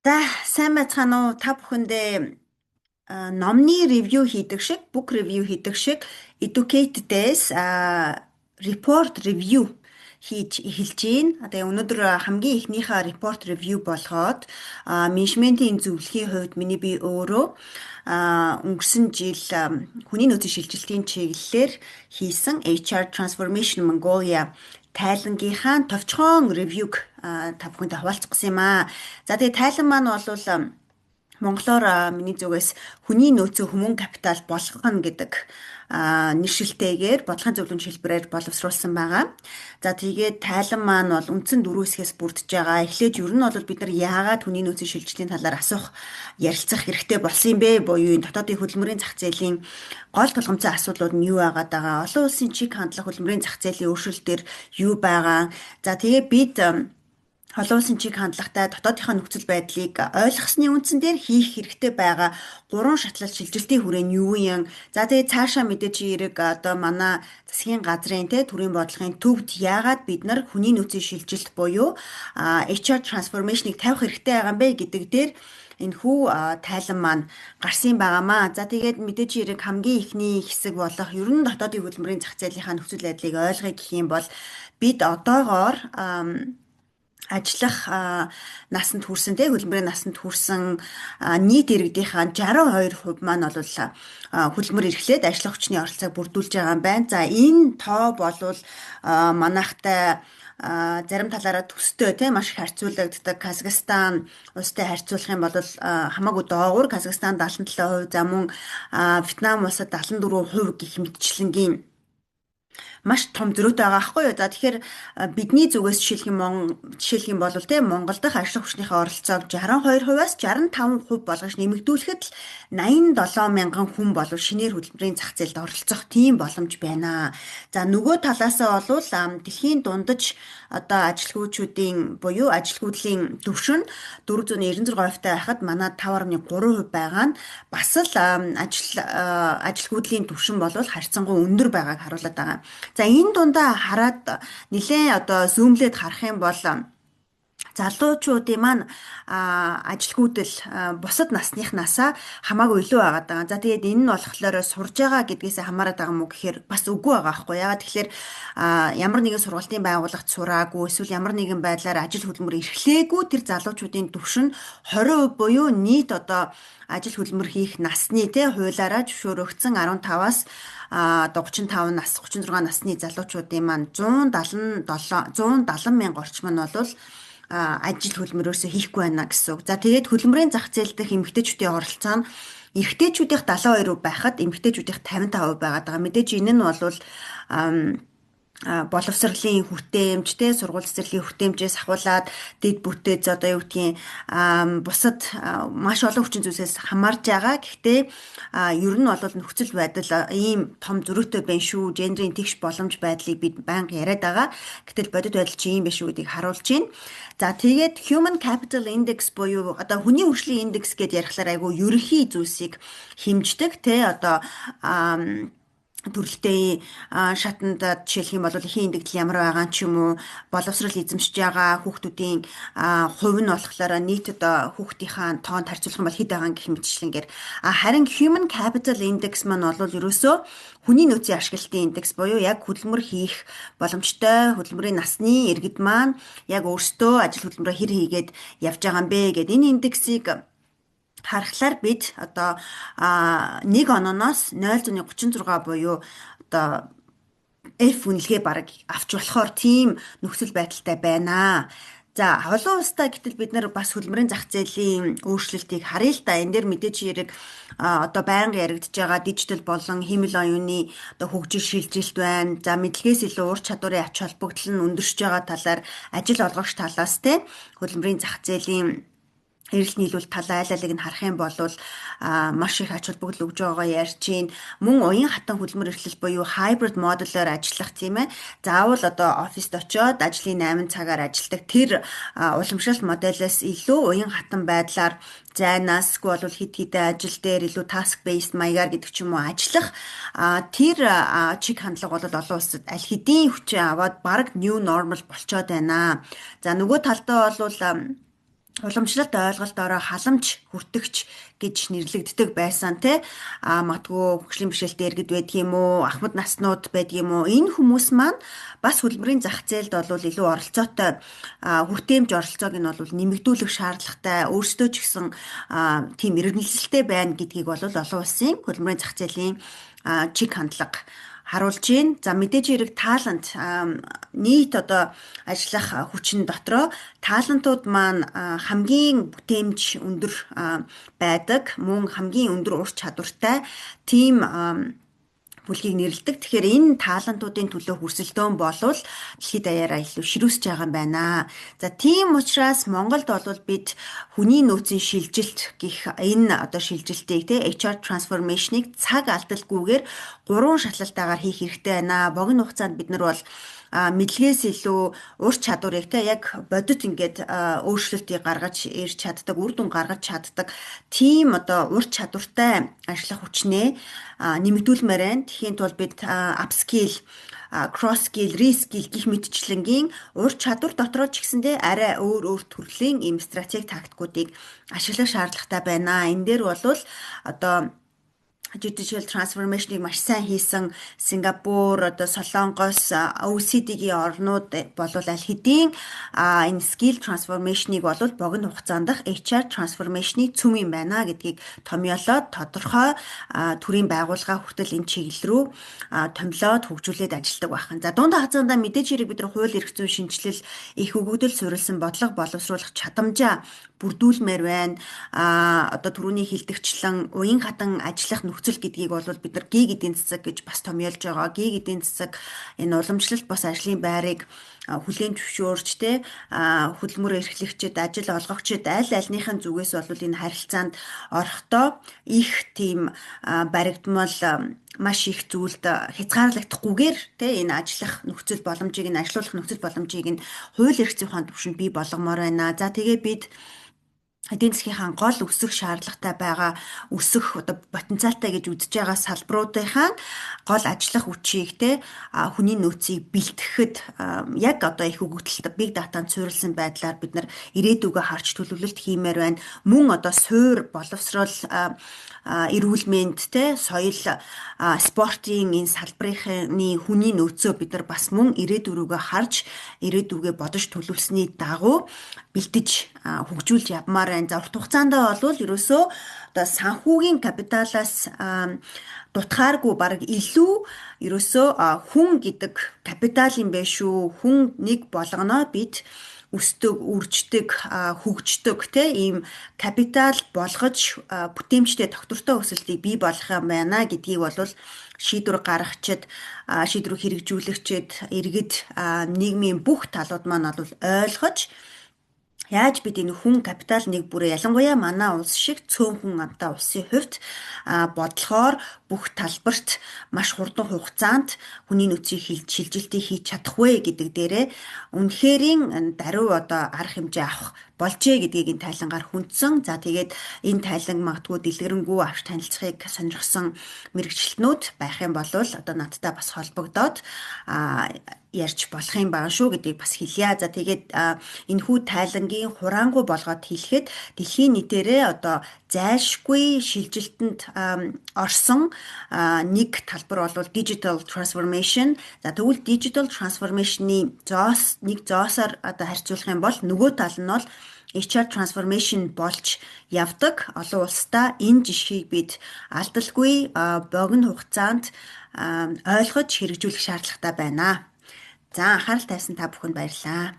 За, сайн байцгаана уу? Та бүхэндээ номны ревю хийдэг шиг, book review хийдэг шиг Educate-дээс report review хийж эхэлж байна. Тэгээ өнөөдөр хамгийн ихнийхээ report review болгоод менежментийн зөвлөхийн хувьд миний би өөрөө өнгөрсөн жил хүний нөөцийн шилжилтийн чиглэлээр хийсэн HR Transformation Mongolia тайлангийнхаа товчхон ревюг та бүхэнтэй хуваалцах гэсэн юм аа. За тэгээ тайлан маань болвол монголоор миний зүгээс хүний нөөцөө хүмүүн капитал болгоно гэдэг нэршилтэйгээр бодлогын зөвлөмж хэлбэрээр боловсруулсан байгаа. За тэгээд тайлан маань бол үндсэн дөрвөн хэсгээс бүрдэж байгаа. Эхлээд ер нь бол бид нар яагаад хүний нөөцийн шилжилтийн талаар асуух, ярилцах хэрэгтэй болсон юм бэ? Буюу энэ дотоодын хөдөлмөрийн зах зээлийн гол тулгымцсан асуудлууд нь юу байгаад байгаа? Олон улсын чиг хандлага хөдөлмөрийн зах зээлийн өөрчлөлтөөр юу байгаа? За тэгээд бид олон улсын чиг хандлагатай дотоодынхоо нөхцөл байдлыг ойлгосны үндсэн дээр хийх хэрэгтэй байгаа гурван шатлал шилжилтийн хүрээнд юу юм. За тэгээ цаашаа мэдээж эерэг одоо манай засгийн газрын төрийн бодлогын төвд яагаад бид нар хүний нөөцийн шилжилт буюу HR transformation-ыг тавих хэрэгтэй байгаа юм бэ гэдэг дээр энэхүү тайлан маань гарсан байгаамаа. За тэгээд мэдээж эерэг хамгийн ихний хэсэг болох ер нь дотоодын хөдөлмөрийн зах зээлийнхаа нөхцөл байдлыг ойлгоё гэх юм бол бид одоогоор ажиллах насанд хүрсэн хөдөлмөрийн насанд хүрсэн нийт иргэдийнхаа 62% маань бол хөдөлмөр эрхлээд ажлын хүчний оролцоог бүрдүүлж байгаа юм байна. За энэ тоо болвол манайхтай зарим талаараа төстэй тийм маш их харьцуулагддаг Казахстан улстай харьцуулах юм бол хамаагүй доогуур Казахстан 77%, за мөн Вьетнам улсад 74% гэх мэтчлэнгийн маш том зөрүүтэй байгаа байхгүй юу. За тэгэхээр бидний зүгээс жишээлх юм бол тийм Монгол дахь ажлын хүчнийхээ оролцоог 62%-аас 65% болгож нэмэгдүүлэхэд л 87 мянган хүн болов шинээр хөдөлмөрийн зах зээлд оролцох тийм боломж байна. За нөгөө талаасаа бол дэлхийн дундаж одоо ажилгүйчүүдийн буюу ажилгүйдлийн түвшин 496% таа байхад манай 5.3% байгаа нь бас л ажилгүйдлийн түвшин бол харьцангуй өндөр байгааг харуулдаг байгаа. За энэ дундаа хараад нэлээд одоо зүүмлээд харах юм бол залуучуудын маань ажилгүйдэл бусад насныхнаасаа хамаагүй илүү байгаад байгаа. За тэгээд энэ нь болохоор сурж байгаа гэдгээсээ хамаарат байгаа мó гэхээр бас үгүй байгаа байхгүй яа. Тэгэхээр ямар нэгэн сургалтын байгууллагт сураагүй эсвэл ямар нэгэн байдлаар ажил хөдөлмөр эрхлээгүй тэр залуучуудын түвшин 20% буюу нийт одоо ажил хөдөлмөр хийх насны хуулаараа зөвшөөрөгдсөн 15-аас одоо 35 нас 36 насны залуучуудын маань 170 мянга орчим нь бол ажил хөдөлмөрөөсөө хийхгүй байна гэсэн үг. За тэгээд хөдөлмөрийн зах зээл дэх эмэгтэйчүүдийн оролцоо нь эрэгтэйчүүдийнх 72% байхад эмэгтэйчүүдийнх 55% байгаад байгаа. Мэдээж энэ нь бол боловсролын хүртээмж сургууль цэцэрлэгийн хүртээмжээс ахуулаад дэд бүтээц одоо юу гэдгийг бусад маш олон хүчин зүйлсээс хамаарж байгаа. Гэхдээ ер нь бол нөхцөл байдал ийм том зөрүүтэй байна шүү. Гендрийн тэгш боломж байдлыг бид байнга яриад байгаа. Гэтэл бодит байдал чи ийм биш шүү гэдгийг харуулж байна. За тэгээд Human Capital Index буюу одоо хүний хөгжлийн индекс гэдээ ярихлаар айгүй ерөнхий зүйлсийг хэмждэг одоо төрөлтэй шатанд жишээлх юм бол эхийн индэгдэл ямар байгаа ч юм уу, боловсрол эзэмшиж байгаа хүүхдүүдийн хувь нь болохоор нийт одоо хүүхдийнхаа тоонд харьцуулах юм бол хэд байгаа гэх мэтчлэнгээр харин Human Capital Index маань бол ерөөсөө хүний нөөцийн ашиглалтын индекс буюу яг хөдөлмөр хийх боломжтой хөдөлмөрийн насны иргэд маань яг өөрсдөө ажил хөдөлмөрөө хэр хийгээд явж байгаа юм бэ гэдэг энэ индексийг харахаар бид одоо нэг ононоос 0.36 буюу одоо F үнэлгээ бараг авч болохоор тийм нөхцөл байдалтай байна. За олон улстай гэтэл бид нар бас хөдөлмөрийн зах зээлийн өөрчлөлтийг харъя л да. Энэ дээр мэдээж хэрэг одоо байнга яригдж байгаа дижитал болон хэмэл оюуны одоо хөгжил шилжилт байна. За мэдлэгээс илүү ур чадварын ач холбогдол нь өндөрч байгаа талаар ажил олгогч талаас хөдөлмөрийн зах зээлийн эрэлт нийлүүл тал айл алиг нь харах юм бол маш их ач холбогдол өгж байгаа ярьж байна. Мөн уян хатан хөдөлмөр эрхлэл буюу hybrid моделоор ажиллах тийм ээ. Заавал одоо оффист очиод ажлын 8 цагаар ажилладаг тэр уламжлалт моделээс илүү уян хатан байдлаар зайнаас эсвэл хид хидэн ажил дээр илүү task based маягаар гэдэг ч юм уу ажиллах тэр чиг хандлага бол олон улсад аль хэдийн хүчин аваад баг new normal болцоод байна. За нөгөө талдаа бол уламжлалт ойлголтоороо халамж хүртэгч гэж нэрлэгддэг байсан те магадгүй хөгжлийн бишэлтэй иргэд байдаг юм уу, ахмад наснууд байдаг юм уу, энэ хүмүүс маань бас хөдөлмөрийн зах зээлд бол илүү оролцоотой хүртээмж оролцоог нь бол нэмэгдүүлэх шаардлагатай, өөрсдөө ч гэсэн тийм эргэлзэлтэй байна гэдгийг бол олон улсын хөдөлмөрийн зах зээлийн чиг хандлага харуулж байна. За мэдээж хэрэг талант нийт одоо ажиллах хүчин дотроо талантууд маань хамгийн бүтээмж өндөр байдаг, мөн хамгийн өндөр ур чадвартай тийм бүлгийг нэрлэдэг. Тэгэхээр энэ таалантуудын төлөө хүрсэлтөөн болвол дэлхийд даяараа илүү ширүүсэж байгаа юм байна. За тийм учраас Монголд бол бид хүний нөөцийн шилжилт гэх энэ одоо шилжилтийг HR transformation-ыг цаг алдалгүйгээр 3 шатлалтаагаар хийх хэрэгтэй байна. Богино хугацаанд бид нар бол мэдлэгээс илүү ур чадварыг яг бодит ингээд өөрчлөлтийг гаргаж ирж чаддаг, үр дүн гаргаж чаддаг тийм одоо ур чадвартай ажиллах хүчнээ нэмэгдүүлмээр байна. Тэхийн тулд бид upskill, cross skill, reskill гэх мэтчлэнгийн ур чадвар дотроо ч гэсэндээ арай өөр төрлийн ийм стратеги тактикуудыг ашиглах шаардлагатай байна. Энэ дээр бол одоо digital transformation-ыг маш сайн хийсэн Сингапур, одоо Солонгос, OECD-ийн орнууд болвол аль хэдийн энэ skill transformation-ыг болвол богино хугацаанд HR transformation-ы цөм юм байна гэдгийг томьёолоод тодорхой төрийн байгууллага хүртэл энэ чиглэл рүү томилоод хөгжүүлээд ажилладаг байна. За дунд хацаанда мэдээж хэрэг бид нар хууль эрх зүйн шинжилэл, их өгөгдөл суурилсан бодлого боловсруулах чадамжаа бүрдүүлмээр байна. Одоо түрүүний хэлдэгчлэн уян хатан ажиллах нөхцөл гэдгийг бол бид нар гээ эдийн засаг гэж бас томьёолж байгаа. Гээ эдийн засаг энэ уламжлалт бас ажлын байрыг хүлээн зөвшөөрч хөдөлмөр эрхлэгчид, ажил олгогчид аль альныхын зүгээс бол энэ харилцаанд орохдоо их тийм баригдмал маш их зүйлд хязгаарлагдахгүйгээр энэ ажиллах нөхцөл боломжийг нь ажилуулах нөхцөл боломжийг нь хууль эрх зүйн ухааны түвшинд бий болгомоор байна. За тэгээ бид эдийн засгийн гол өсөх шаардлагатай байгаа өсөх одоо потенциалтай гэж үзэж байгаа салбаруудынхаа гол ажиллах хүчийг хүний нөөцийг бэлтгэхэд яг одоо их өгөгдөлт big data-нд суурилсан байдлаар бид нар ирээдүгөө харж төлөвлөлт хиймээр байна. Мөн одоо суур боловсрол эрүүл мэнд соёл спортын энэ салбарын хүний нөөцөө бид нар бас мөн ирээдүрүүгээ харж ирээдүгээ бодож төлөвлөсний дагуу бэлдэж хөгжүүлж явмаар байна. За урт хугацаанд бол ерөөсөө одоо санхүүгийн капиталаас дутхааргүй бараг илүү ерөөсөө хүн гэдэг капитал юм байна шүү. Хүн нэг болгоно бид өсдөг, үрждэг, хөгждөг ийм капитал болгож бүтээмжтэй тогтвортой өсөлтийг бий болгох юм байна гэдгийг бол шийдвэр гаргагчид, шийдвэр хэрэгжүүлэгчид, иргэд, нийгмийн бүх талууд маань бол ойлгож яаж бид энэ хүн капитал нэг бүрээ ялангуяа манай улс шиг цөөн хүн амтай улсын хувьд бодлохоор бүх талбарт маш хурдан хугацаанд хүний нөөцийн шилжилтийг хийж чадах вэ гэдэг дээрээ үнэхэрийн даруй одоо арга хэмжээ авах болжээ гэдгийг энэ тайлангаар хүндсэн. За тэгээд энэ тайлан магадгүй дэлгэрэнгүй авч танилцахыг сонирхсан мэрэгчлэнүүд байх юм бол одоо надтай бас холбогдоод ярьж болох юм байгаа шүү гэдгийг бас хэлье. За тэгээд энэхүү тайлангийн хураангуй болгоод хэлэхэд дэлхийн нийтээрээ одоо зайлшгүй шилжилтэнд орсон нэг талбар бол digital transformation. За тэгвэл digital transformation-ы нэг зоосоор одоо харьцуулах юм бол нөгөө тал нь бол HR transformation болж явдаг. Олон улстай энэ жишгийг бид алдалгүй богино хугацаанд ойлгож хэрэгжүүлэх шаардлагатай байна. За анхаарал тавьсан та бүхэнд баярлалаа.